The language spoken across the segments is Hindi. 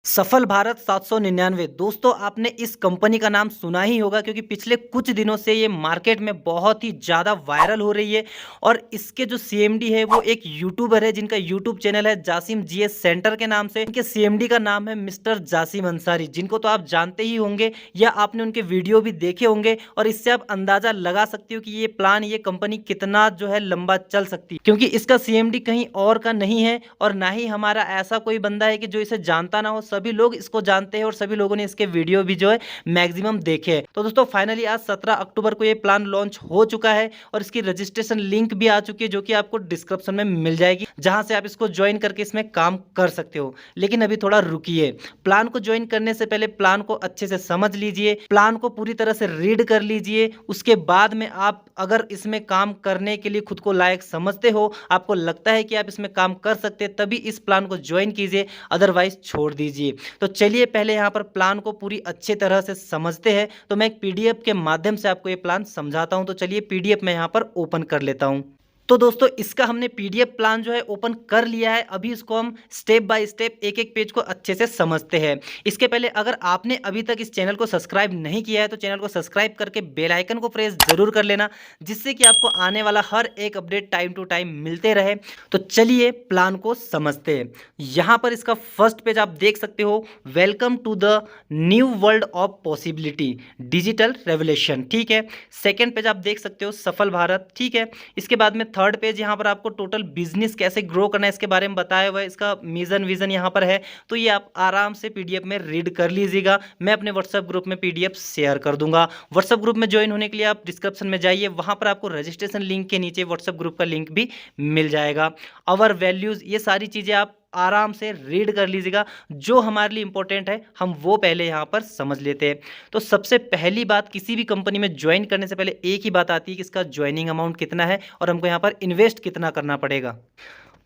सफल भारत 799। दोस्तों आपने इस कंपनी का नाम सुना ही होगा क्योंकि पिछले कुछ दिनों से ये मार्केट में बहुत ही ज़्यादा वायरल हो रही है। और इसके जो सीएमडी है वो एक यूट्यूबर है जिनका यूट्यूब चैनल है जासिम जीएस सेंटर के नाम से। इनके सीएमडी का नाम है मिस्टर जासिम अंसारी, जिनको तो आप जानते ही होंगे या आपने उनके वीडियो भी देखे होंगे। और इससे आप अंदाज़ा लगा सकते हो कि ये प्लान, ये कंपनी कितना जो है लंबा चल सकती है, क्योंकि इसका सीएमडी कहीं और का नहीं है और ना ही हमारा ऐसा कोई बंदा है कि जो इसे जानता ना हो। सभी लोग इसको जानते हैं और सभी लोगों ने इसके वीडियो भी जो है मैक्सिमम देखे हैं। तो दोस्तों फाइनली आज 17 अक्टूबर को ये प्लान लॉन्च हो चुका है और इसकी रजिस्ट्रेशन लिंक भी आ चुकी है जो कि आपको डिस्क्रिप्शन में मिल जाएगी, जहां से आप इसको ज्वाइन करके इसमें काम कर सकते हो। लेकिन अभी थोड़ा रुकिए, प्लान को ज्वाइन करने से पहले प्लान को अच्छे से समझ लीजिए, प्लान को पूरी तरह से रीड कर लीजिए। उसके बाद में आप अगर इसमें काम करने के लिए खुद को लायक समझते हो, आपको लगता है कि आप इसमें काम कर सकते हैं, तभी इस प्लान को ज्वाइन कीजिए, अदरवाइज छोड़ दीजिए। तो चलिए पहले यहाँ पर प्लान को पूरी अच्छी तरह से समझते हैं। तो मैं एक पीडीएफ के माध्यम से आपको ये प्लान समझाता हूँ। तो चलिए पीडीएफ मैं यहाँ पर ओपन कर लेता हूँ। तो दोस्तों इसका हमने पीडीएफ प्लान जो है ओपन कर लिया है। अभी इसको हम स्टेप बाय स्टेप एक एक पेज को अच्छे से समझते हैं। इसके पहले अगर आपने अभी तक इस चैनल को सब्सक्राइब नहीं किया है तो चैनल को सब्सक्राइब करके बेल आइकन को प्रेस जरूर कर लेना, जिससे कि आपको आने वाला हर एक अपडेट टाइम टू टाइम मिलते रहे। तो चलिए प्लान को समझते हैं। यहाँ पर इसका फर्स्ट पेज आप देख सकते हो, welcome to the new world of possibility digital revolution, ठीक है। सेकेंड पेज आप देख सकते हो, सफल भारत, ठीक है। इसके बाद में थर्ड पेज यहाँ पर आपको टोटल बिजनेस कैसे ग्रो करना है इसके बारे में बताया हुआ है, इसका मिशन विजन यहाँ पर है। तो ये आप आराम से पीडीएफ में रीड कर लीजिएगा। मैं अपने व्हाट्सएप ग्रुप में पीडीएफ शेयर कर दूंगा। व्हाट्सएप ग्रुप में ज्वाइन होने के लिए आप डिस्क्रिप्शन में जाइए, वहां पर आपको रजिस्ट्रेशन लिंक के नीचे व्हाट्सएप ग्रुप का लिंक भी मिल जाएगा। अवर वैल्यूज, ये सारी चीजें आप आराम से रीड कर लीजिएगा। जो हमारे लिए इंपॉर्टेंट है हम वो पहले यहाँ पर समझ लेते हैं। तो सबसे पहली बात, किसी भी कंपनी में ज्वाइन करने से पहले एक ही बात आती है कि इसका ज्वाइनिंग अमाउंट कितना है और हमको यहाँ पर इन्वेस्ट कितना करना पड़ेगा।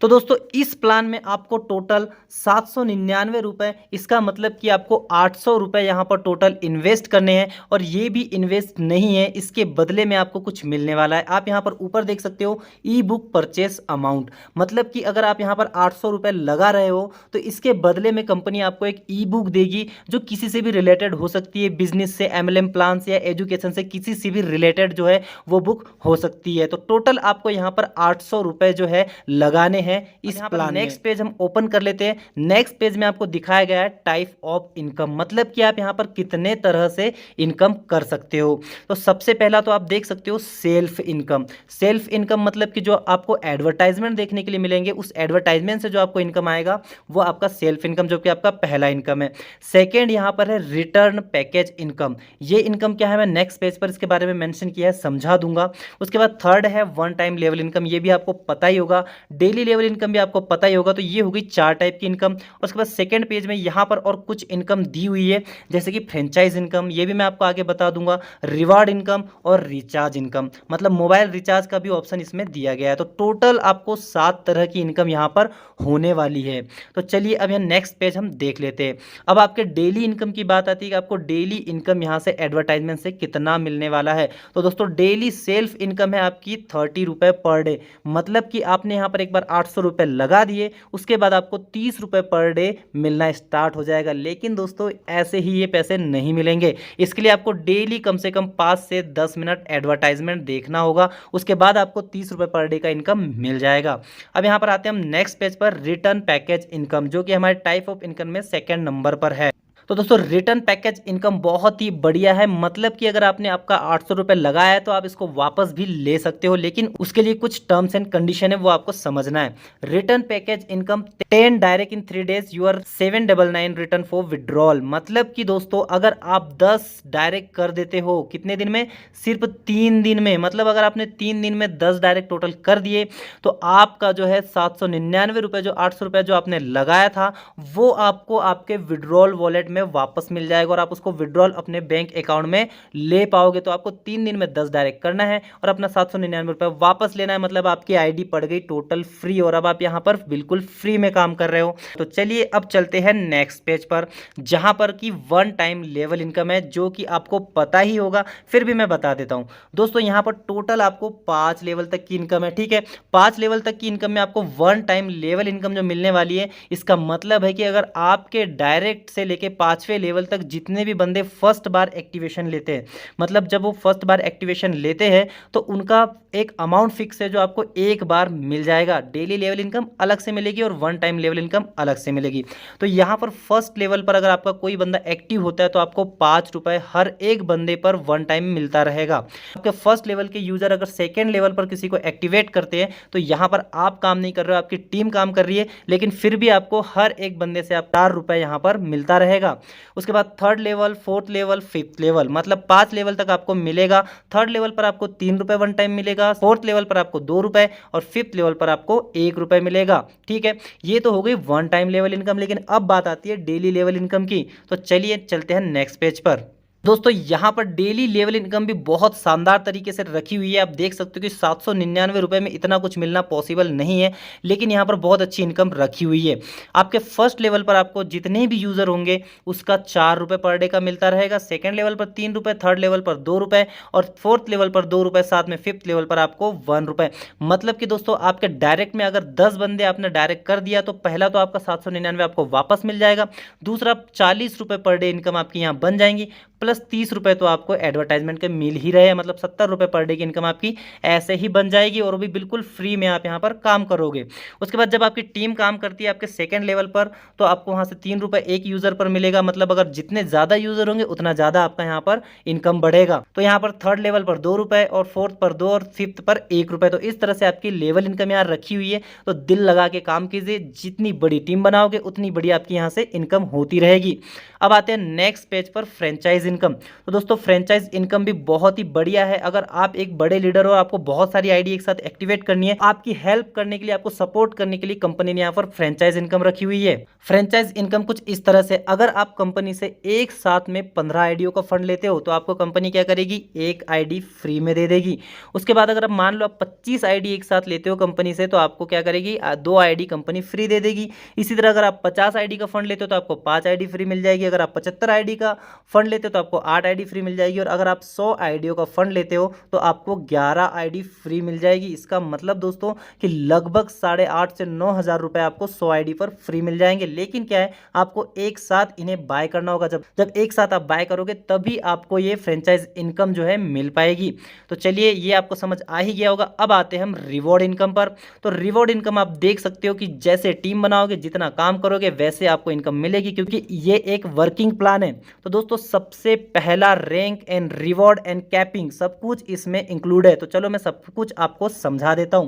तो दोस्तों इस प्लान में आपको टोटल 799 रुपये, इसका मतलब कि आपको 800 रुपये यहाँ पर टोटल इन्वेस्ट करने हैं। और ये भी इन्वेस्ट नहीं है, इसके बदले में आपको कुछ मिलने वाला है। आप यहाँ पर ऊपर देख सकते हो ई बुक परचेस अमाउंट, मतलब कि अगर आप यहाँ पर 800 रुपये लगा रहे हो तो इसके बदले में कंपनी आपको एक ई बुक देगी जो किसी से भी रिलेटेड हो सकती है, बिजनेस से, एमएलएम प्लान से या एजुकेशन से, किसी से भी रिलेटेड जो है वो बुक हो सकती है। तो टोटल आपको यहाँ पर 800 रुपये जो है लगाने हैं इस प्लान। नेक्स्ट पेज हम ओपन कर लेते हैं। नेक्स्ट पेज में आपको दिखाया गया है टाइप ऑफ इनकम, मतलब कि आप यहाँ पर कितने तरह से इनकम कर सकते हो। तो सबसे पहला तो आप देख सकते हो सेल्फ इनकम। सेल्फ इनकम मतलब कि जो आपको एडवर्टाइजमेंट देखने के लिए मिलेंगे, उस एडवर्टाइजमेंट से जो आपको इनकम आएगा वो आपका सेल्फ इनकम, जो कि आपका पहला इनकम है। सेकेंड यहाँ पर है रिटर्न पैकेज इनकम। ये इनकम क्या है मैं नेक्स्ट पेज पर इसके बारे में मेंशन किया है, समझा दूंगा। उसके बाद थर्ड है वन टाइम लेवल इनकम, ये भी आपको पता ही होगा। डेली लेवल इनकम भी आपको पता ही होगा। तो ये होगी 4 टाइप की इनकम। उसके बाद सेकंड पेज में यहाँ पर और कुछ इनकम दी हुई है, जैसे कि फ्रेंचाइज इनकम, ये भी मैं आपको आगे बता दूंगा। रिवार्ड इनकम और रिचार्ज इनकम, मतलब मोबाइल रिचार्ज का भी ऑप्शन इसमें दिया गया है। तो टोटल आपको 7 तरह की इनकम यहाँ पर होने वाली है। तो चलिए अब यहाँ नेक्स्ट पेज हम देख लेते हैं। अब आपके डेली इनकम की बात आती है कि आपको डेली इनकम यहाँ से एडवर्टाइजमेंट से कितना मिलने वाला है। तो दोस्तों डेली सेल्फ इनकम है आपकी 30 रुपये पर डे, मतलब कि आपने यहाँ पर एक बार 800 रुपये लगा दिए, उसके बाद आपको 30 रुपये पर डे मिलना स्टार्ट हो जाएगा। लेकिन दोस्तों ऐसे ही ये पैसे नहीं मिलेंगे, इसके लिए आपको डेली कम से कम 5 से 10 मिनट एडवर्टाइजमेंट देखना होगा, उसके बाद आपको 30 रुपये पर डे का इनकम मिल जाएगा। अब यहाँ पर आते हैं हम नेक्स्ट पेज पर, रिटर्न पैकेज इनकम, जो कि हमारे टाइप ऑफ इनकम में सेकेंड नंबर पर है। तो दोस्तों रिटर्न पैकेज इनकम बहुत ही बढ़िया है, मतलब कि अगर आपने आपका 800 रुपये लगाया है तो आप इसको वापस भी ले सकते हो, लेकिन उसके लिए कुछ टर्म्स एंड कंडीशन है, वो आपको समझना है। Return package income 10 direct in 3 days, your 799 return for withdrawal, मतलब कि दोस्तों अगर आप 10 डायरेक्ट कर देते हो, कितने दिन में, सिर्फ 3 दिन में, मतलब अगर आपने 3 दिन में 10 डायरेक्ट टोटल कर दिए तो आपका जो है 799 रुपये, जो 800 रुपये जो आपने लगाया था वो आपको आपके विड्रॉल वॉलेट में वापस मिल जाएगा और आप उसको विड्रॉल अपने बैंक अकाउंट में ले पाओगे। तो आपको 3 दिन में 10 डायरेक्ट करना है और अपना 799 रुपये वापस लेना है, मतलब आपकी आईडी पड़ गई टोटल फ्री और अब आप यहाँ पर बिल्कुल फ्री में काम कर रहे हो। तो चलिए अब चलते हैं नेक्स्ट पेज पर, जहाँ पर कि वन टाइम लेवल इनकम है, जो कि आपको पता ही होगा, फिर भी मैं बता देता हूँ दोस्तों। यहाँ पर टोटल आपको 5 लेवल तक की इनकम है, ठीक है। 5 लेवल तक की इनकम में आपको वन टाइम लेवल इनकम जो मिलने वाली है, इसका मतलब है कि अगर आपके डायरेक्ट से लेके 5वें लेवल तक जितने भी बंदे फर्स्ट बार एक्टिवेशन लेते हैं, मतलब जब वो फर्स्ट बार एक्टिवेशन लेते हैं तो उनका एक अमाउंट फिक्स है जो आपको एक बार मिल जाएगा। डेली लेवल इनकम अलग से मिलेगी और वन टाइम लेवल इनकम अलग से मिलेगी। तो यहाँ पर फर्स्ट लेवल पर अगर आपका कोई बंदा एक्टिव होता है तो आपको 5 रुपये हर एक बंदे पर वन टाइम मिलता रहेगा। आपके फर्स्ट लेवल के यूजर अगर सेकेंड लेवल पर किसी को एक्टिवेट करते हैं तो यहाँ पर आप काम नहीं कर रहे हो, आपकी टीम काम कर रही है, लेकिन फिर भी आपको हर एक बंदे से आप 4 रुपये यहाँ पर मिलता रहेगा। उसके बाद third level, fourth level, fifth level, मतलब 5 लेवल तक आपको मिलेगा। थर्ड लेवल पर आपको 3 रुपये वन टाइम मिलेगा, फोर्थ लेवल पर आपको 2 रुपये और फिफ्थ लेवल पर आपको 1 रुपये मिलेगा, ठीक है। ये तो हो गई वन टाइम लेवल इनकम, लेकिन अब बात आती है डेली लेवल इनकम की। तो चलिए चलते हैं नेक्स्ट पेज पर। दोस्तों यहाँ पर डेली लेवल इनकम भी बहुत शानदार तरीके से रखी हुई है। आप देख सकते हो कि 799 रुपये में इतना कुछ मिलना पॉसिबल नहीं है, लेकिन यहाँ पर बहुत अच्छी इनकम रखी हुई है। आपके फर्स्ट लेवल पर आपको जितने भी यूज़र होंगे उसका 4 रुपये पर डे का मिलता रहेगा, सेकंड लेवल पर 3 रुपये, थर्ड लेवल पर 2 रुपये और फोर्थ लेवल पर 2 रुपये, साथ में फिफ्थ लेवल पर आपको 1 रुपये। मतलब कि दोस्तों आपके डायरेक्ट में अगर 10 बंदे आपने डायरेक्ट कर दिया तो पहला तो आपका 799 आपको वापस मिल जाएगा, दूसरा 40 रुपये पर डे इनकम आपकी यहाँ बन जाएंगी, प्लस 30 रुपये तो आपको एडवर्टाइजमेंट के मिल ही रहे हैं, मतलब 70 रुपये पर डे की इनकम आपकी ऐसे ही बन जाएगी और वो भी बिल्कुल फ्री में आप यहाँ पर काम करोगे। उसके बाद जब आपकी टीम काम करती है आपके सेकंड लेवल पर तो आपको वहाँ से 3 रुपये एक यूज़र पर मिलेगा, मतलब अगर जितने ज़्यादा यूज़र होंगे उतना ज़्यादा आपका यहाँ पर इनकम बढ़ेगा। तो यहाँ पर थर्ड लेवल पर 2 रुपये और फोर्थ पर 2 और फिफ्थ पर 1 रुपये। तो इस तरह से आपकी लेवल इनकम यहाँ रखी हुई है। तो दिल लगा के काम कीजिए, जितनी बड़ी टीम बनाओगे उतनी बड़ी आपकी यहाँ से इनकम होती रहेगी। अब आते हैं नेक्स्ट पेज पर, फ्रेंचाइज इनकम। तो दोस्तों फ्रेंचाइज इनकम भी बहुत ही बढ़िया है। अगर आप एक बड़े लीडर हो, आपको बहुत सारी आईडी एक साथ एक्टिवेट करनी है, आपकी हेल्प करने के लिए, आपको सपोर्ट करने के लिए कंपनी ने यहाँ पर फ्रेंचाइज इनकम रखी हुई है। फ्रेंचाइज इनकम कुछ इस तरह से, अगर आप कंपनी से एक साथ में 15 आईडियों का फंड लेते हो तो आपको कंपनी क्या करेगी, एक आईडी फ्री में दे देगी। उसके बाद अगर आप मान लो आप 25 आईडी एक साथ लेते हो कंपनी से तो आपको क्या करेगी, 2 आईडी कंपनी फ्री दे देगी। इसी तरह अगर आप 50 आईडी का फंड लेते हो तो आपको 5 आईडी फ्री मिल जाएगी। अगर आप 75 आईडी का फंड लेते हो तो आपको 8 आईडी फ्री मिल जाएगी। और अगर आप 100 आईडियों का फंड लेते हो तो आपको 11 आईडी फ्री मिल जाएगी। इसका मतलब दोस्तों कि लगभग 8,500 से 9,000 रुपए आपको 100 आईडी पर फ्री मिल जाएंगे। लेकिन क्या है, आपको एक साथ इन्हें बाय करना होगा। जब एक साथ आप बाय करोगे तभी आपको ये फ्रेंचाइज इनकम जो है मिल पाएगी। तो चलिए ये आपको समझ आ ही गया होगा। अब आते हैं हम रिवॉर्ड इनकम पर। तो रिवॉर्ड इनकम आप देख सकते हो कि जैसे टीम बनाओगे, जितना काम करोगे वैसे आपको इनकम मिलेगी, क्योंकि ये एक वर्किंग प्लान है। तो दोस्तों सबसे पहला rank and reward and capping सब कुछ इसमें इंक्लूड है। तो चलो मैं सब कुछ आपको समझा देता हूं।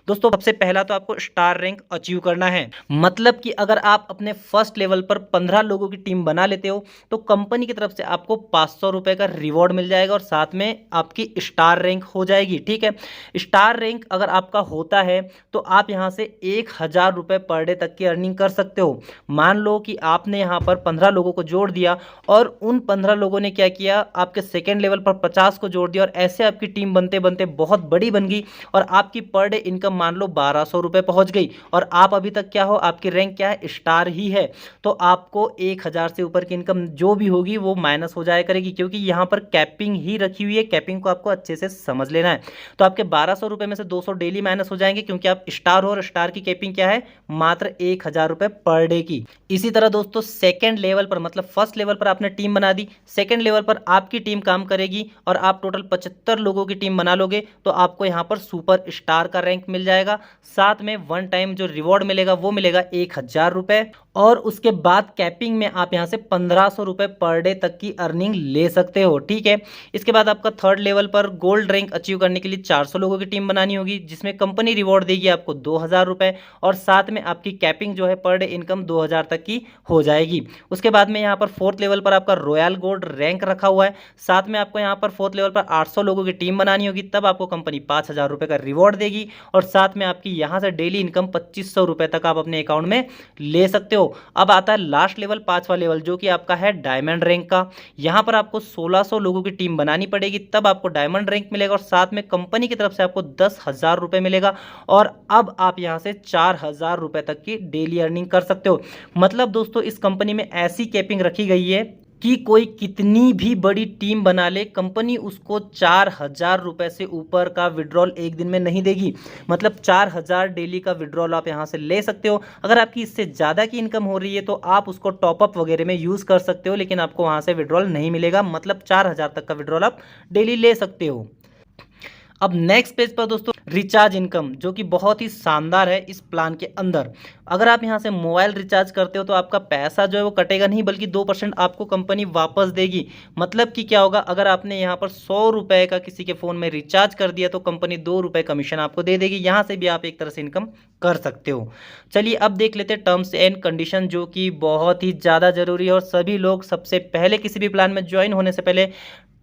दोस्तों सबसे पहला तो आपको स्टार रैंक अचीव करना है। मतलब कि अगर आप अपने फर्स्ट लेवल पर 15 लोगों की टीम बना लेते हो तो कंपनी की तरफ से आपको 500 रुपए का रिवॉर्ड मिल जाएगा और साथ में आपकी स्टार रैंक हो जाएगी, ठीक है। स्टार रैंक अगर आपका होता है तो आप यहां से 1,000 रुपए पर डे तक की अर्निंग कर सकते हो। मान लो कि आपने यहां पर 15 लोगों को जोड़ दिया और उन 15 लोगों ने क्या किया, आपके सेकेंड लेवल पर 50 को जोड़ दिया और ऐसे आपकी टीम बनते बनते बहुत बड़ी बन गई और आपकी पर डे इनकम मान लो 1200 रुपए पहुंच गई और आप अभी तक क्या हो, आपकी रैंक क्या है, स्टार ही है। तो आपको 1,000 से ऊपर की इनकम जो भी होगी वो माइनस हो जाया करेगी, क्योंकि यहाँ पर कैपिंग ही रखी हुई है। कैपिंग को आपको अच्छे से समझ लेना है। तो आपके 1200 रुपए में से 200 डेली माइनस हो जाएंगे, क्योंकि आप स्टार हो और स्टार की कैपिंग क्या है, मात्र 1,000 रुपए पर डे की। इसी तरह दोस्तों सेकेंड लेवल पर, मतलब फर्स्ट लेवल पर आपने टीम बना दी, सेकेंड लेवल पर आपकी टीम काम करेगी और आप टोटल 75 लोगों की टीम बना लोगे तो आपको यहाँ पर सुपर स्टार का रैंक मिल जाएगा। साथ में वन टाइम जो रिवॉर्ड मिलेगा वो मिलेगा 1,000 रुपए और उसके बाद कैपिंग में आप यहाँ से 1,500 रुपए पर डे तक की अर्निंग ले सकते हो, ठीक है। इसके बाद आपका थर्ड लेवल पर गोल्ड रैंक अचीव करने के लिए 400 लोगों की टीम बनानी होगी, जिसमें कंपनी रिवॉर्ड देगी आपको 2,000 रुपए और साथ में आपकी कैपिंग जो है पर डे इनकम 2,000 तक की हो जाएगी। उसके बाद में यहाँ पर 4th लेवल पर आपका रॉयल गोल्ड रैंक रखा हुआ है। साथ में आपको यहाँ पर 4th लेवल पर 800 लोगों की टीम बनानी होगी, तब आपको कंपनी 5,000 रुपये का रिवॉर्ड देगी और साथ में आपकी यहाँ से डेली इनकम 2,500 रुपये तक आप अपने अकाउंट में ले सकते हो। अब आता है लास्ट लेवल, 5वां लेवल, जो कि आपका है डायमंड रैंक का। यहाँ पर आपको 1600 लोगों की टीम बनानी पड़ेगी, तब आपको डायमंड रैंक मिलेगा और साथ में कंपनी की तरफ से आपको 10,000 रुपये मिलेगा और अब आप यहाँ से 4,000 रुपये तक की डेली अर्निंग कर सकते हो। मतलब दोस्तों इस कंपनी में ऐसी कैपिंग रखी गई है कि कोई कितनी भी बड़ी टीम बना ले, कंपनी उसको 4,000 रुपये से ऊपर का विड्रॉल एक दिन में नहीं देगी। मतलब 4,000 डेली का विड्रॉल आप यहाँ से ले सकते हो। अगर आपकी इससे ज़्यादा की इनकम हो रही है तो आप उसको टॉपअप वगैरह में यूज़ कर सकते हो, लेकिन आपको वहाँ से विड्रॉल नहीं मिलेगा। मतलब 4,000 तक का विड्रॉल आप डेली ले सकते हो। अब नेक्स्ट पेज पर दोस्तों रिचार्ज इनकम, जो कि बहुत ही शानदार है इस प्लान के अंदर। अगर आप यहाँ से मोबाइल रिचार्ज करते हो तो आपका पैसा जो है वो कटेगा नहीं, बल्कि 2% आपको कंपनी वापस देगी। मतलब कि क्या होगा, अगर आपने यहाँ पर 100 रुपये का किसी के फ़ोन में रिचार्ज कर दिया तो कंपनी 2 रुपये कमीशन आपको दे देगी। यहाँ से भी आप एक तरह से इनकम कर सकते हो। चलिए अब देख लेते हैं टर्म्स एंड कंडीशन, जो कि बहुत ही ज़्यादा ज़रूरी है और सभी लोग सबसे पहले किसी भी प्लान में ज्वाइन होने से पहले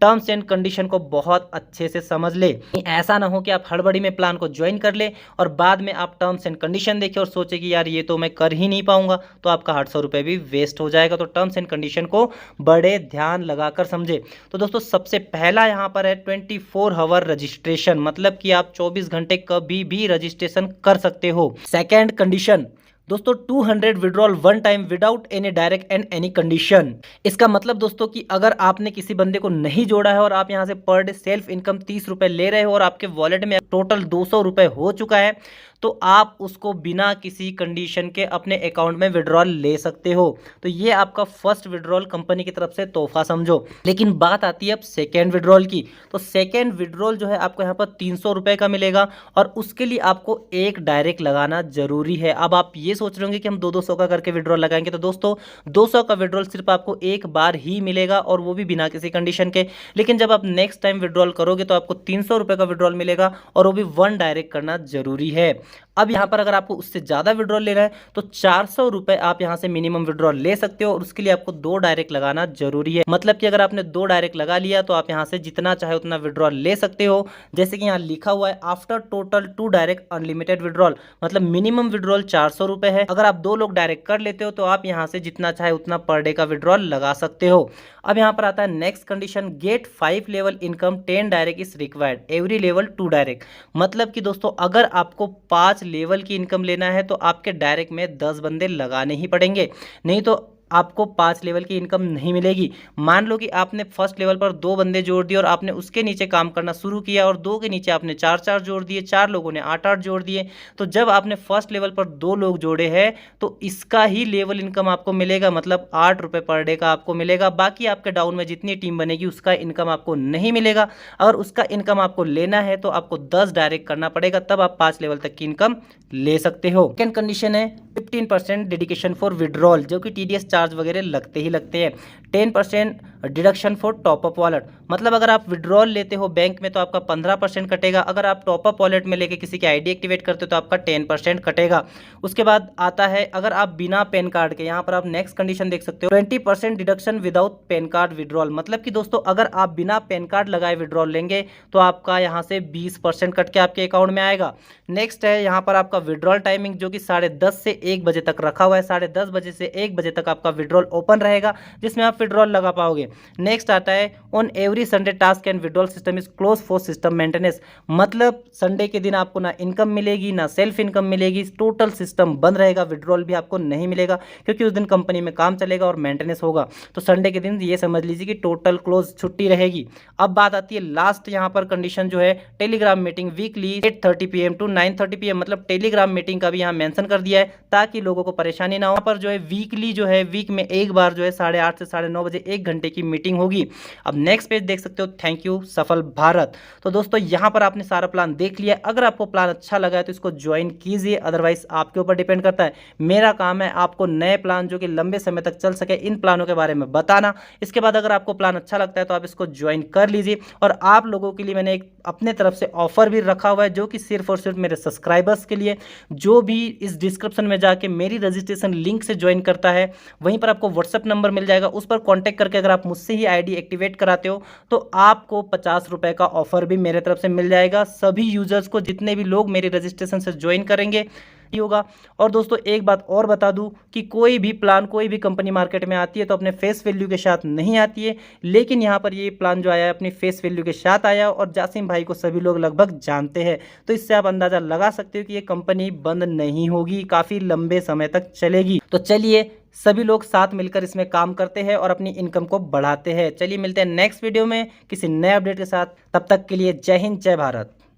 टर्म्स एंड कंडीशन को बहुत अच्छे से समझ ले। ऐसा ना हो कि आप हड़बड़ी में प्लान को ज्वाइन कर ले और बाद में आप टर्म्स एंड कंडीशन देखें और सोचे कि यार ये तो मैं कर ही नहीं पाऊंगा, तो आपका 800 रुपये भी वेस्ट हो जाएगा। तो टर्म्स एंड कंडीशन को बड़े ध्यान लगाकर समझे। तो दोस्तों सबसे पहला यहाँ पर है 24 आवर रजिस्ट्रेशन, मतलब कि आप 24 घंटे कभी भी रजिस्ट्रेशन कर सकते हो। सेकेंड कंडीशन दोस्तों 200 withdrawal one time without any direct and any condition. इसका मतलब दोस्तों कि अगर आपने किसी बंदे को नहीं जोड़ा है और आप यहां से पर डे सेल्फ इनकम 30 रुपए ले रहे हो और आपके वॉलेट में टोटल 200 रुपए हो चुका है, तो आप उसको बिना किसी कंडीशन के अपने अकाउंट में विड्रॉल ले सकते हो। तो ये आपका फर्स्ट विड्रॉल कंपनी की तरफ से तोहफा समझो। लेकिन बात आती है अब सेकेंड विड्रॉल की। तो सेकेंड विड्रॉल जो है आपको यहाँ पर 300 रुपये का मिलेगा और उसके लिए आपको एक डायरेक्ट लगाना जरूरी है। अब आप ये सोच रहे होंगे कि हम 200 का करके विड्रॉल लगाएंगे, तो दोस्तों 200 का विड्रॉल सिर्फ आपको एक बार ही मिलेगा और वो भी बिना किसी कंडीशन के। लेकिन जब आप नेक्स्ट टाइम विड्रॉल करोगे तो आपको 300 रुपये का विड्रॉल मिलेगा और वो भी वन डायरेक्ट करना जरूरी है। अब यहाँ पर अगर आपको उससे ज़्यादा विड्रॉल लेना है तो 400 रुपये आप यहाँ से मिनिमम विड्रॉल ले सकते हो और उसके लिए आपको 2 डायरेक्ट लगाना जरूरी है। मतलब कि अगर आपने 2 डायरेक्ट लगा लिया तो आप यहाँ से जितना चाहे उतना विड्रॉल ले सकते हो। जैसे कि यहाँ लिखा हुआ है after total 2 direct unlimited withdrawal, मतलब मिनिमम विड्रॉल 400 रुपये है। अगर आप 2 लोग डायरेक्ट कर लेते हो तो आप यहाँ से जितना चाहे उतना पर डे का विड्रॉल लगा सकते हो। अब यहाँ पर आता है next condition, get 5 level income 10 direct is required every level 2 direct. मतलब कि दोस्तों अगर आपको 5 लेवल की इनकम लेना है तो आपके डायरेक्ट में 10 बंदे लगाने ही पड़ेंगे, नहीं तो आपको 5 लेवल की इनकम नहीं मिलेगी। मान लो कि आपने फर्स्ट लेवल पर 2 बंदे जोड़ दिए और आपने उसके नीचे काम करना शुरू किया और 2 के नीचे आपने 4 जोड़ दिए, 4 लोगों ने 8 जोड़ दिए। तो जब आपने फर्स्ट लेवल पर 2 लोग जोड़े हैं तो इसका ही लेवल इनकम आपको मिलेगा, मतलब 8 रुपये पर डे का आपको मिलेगा। बाकी आपके डाउन में जितनी टीम बनेगी उसका इनकम आपको नहीं मिलेगा। अगर उसका इनकम आपको लेना है तो आपको 10 डायरेक्ट करना पड़ेगा, तब आप 5 लेवल तक की इनकम ले सकते हो। सेकेंड कंडीशन है 15% डेडिकेशन फॉर विड्रॉल, जो कि TDS चार्ज वगैरह लगते ही लगते हैं। 10% डिडक्शन फॉर टॉपअप वॉलेट, मतलब अगर आप विड्रॉल लेते हो बैंक में तो आपका 15% कटेगा। अगर आप टॉपअप वॉलेट में लेके किसी की आईडी एक्टिवेट करते हो तो आपका 10% कटेगा। उसके बाद आता है अगर आप बिना पैन कार्ड के, यहाँ पर आप नेक्स्ट कंडीशन देख सकते हो 20% deduction without pan card withdrawal. मतलब कि दोस्तों अगर आप बिना पैन कार्ड लगाए विड्रॉल लेंगे तो आपका यहाँ से 20% कट के आपके अकाउंट में आएगा। नेक्स्ट है यहाँ पर आपका विड्रॉल टाइमिंग, जो कि 10:30 से 1 बजे तक रखा हुआ है। 10:30 बजे से 1 बजे तक आपका विड्रॉल ओपन रहेगा जिसमें आप विड्रॉल लगा पाओगे। नेक्स्ट आता है on every Sunday task and withdrawal system is close for system maintenance. मतलब संडे के दिन आपको ना इनकम मिलेगी ना सेल्फ इनकम मिलेगी, टोटल सिस्टम बंद रहेगा, विड्रॉल भी आपको नहीं मिलेगा क्योंकि उस दिन कंपनी में काम चलेगा और मेंटेनेंस होगा। तो संडे के दिन ये समझ लीजिए कि टोटल क्लोज छुट्टी रहेगी। अब बात आती है लास्ट यहाँ पर कंडीशन जो है Telegram meeting weekly 8:30 PM to 9:30 PM, मतलब टेलीग्राम मीटिंग का भी यहाँ मेंशन कर दिया है ताकि लोगों को परेशानी ना हो। यहाँ पर जो है वीकली जो है वीक में एक बार जो है 8:30 से 9:30 बजे 1 घंटे की की मीटिंग होगी। अब नेक्स्ट पेज देख सकते हो, थैंक यू सफल भारत। तो दोस्तों यहाँ पर आपने सारा प्लान देख लिया। अगर आपको प्लान अच्छा लगा है तो इसको ज्वाइन कीजिए, अदरवाइज आपके ऊपर डिपेंड करता है। मेरा काम है आपको नए प्लान जो कि लंबे समय तक चल सके इन प्लानों के बारे में बताना। इसके बाद अगर आपको प्लान अच्छा लगता है तो आप इसको ज्वाइन कर लीजिए। और आप लोगों के लिए मैंने एक अपने तरफ से ऑफर भी रखा हुआ है जो कि सिर्फ और सिर्फ मेरे सब्सक्राइबर्स के लिए। जो भी इस डिस्क्रिप्शन में जाके मेरी रजिस्ट्रेशन लिंक से ज्वाइन करता है, वहीं पर आपको व्हाट्सएप नंबर मिल जाएगा, उस पर कॉन्टैक्ट करके अगर आप मुझसे ही आईडी एक्टिवेट कराते हो तो आपको 50 रुपए का ऑफर भी मेरे तरफ से मिल जाएगा। सभी यूजर्स को, जितने भी लोग मेरी रजिस्ट्रेशन से ज्वाइन करेंगे ही होगा। और दोस्तों एक बात और बता दूं कि कोई भी प्लान, कोई भी कंपनी मार्केट में आती है तो अपने फेस वैल्यू के साथ नहीं आती है, लेकिन यहाँ पर ये प्लान जो आया है अपनी फेस वैल्यू के साथ आया और जासिम भाई को सभी लोग लगभग जानते हैं। तो इससे आप अंदाज़ा लगा सकते हो कि ये कंपनी बंद नहीं होगी, काफ़ी लंबे समय तक चलेगी। तो चलिए सभी लोग साथ मिलकर इसमें काम करते हैं और अपनी इनकम को बढ़ाते हैं। चलिए मिलते हैं नेक्स्ट वीडियो में किसी नए अपडेट के साथ। तब तक के लिए जय हिंद, जय भारत।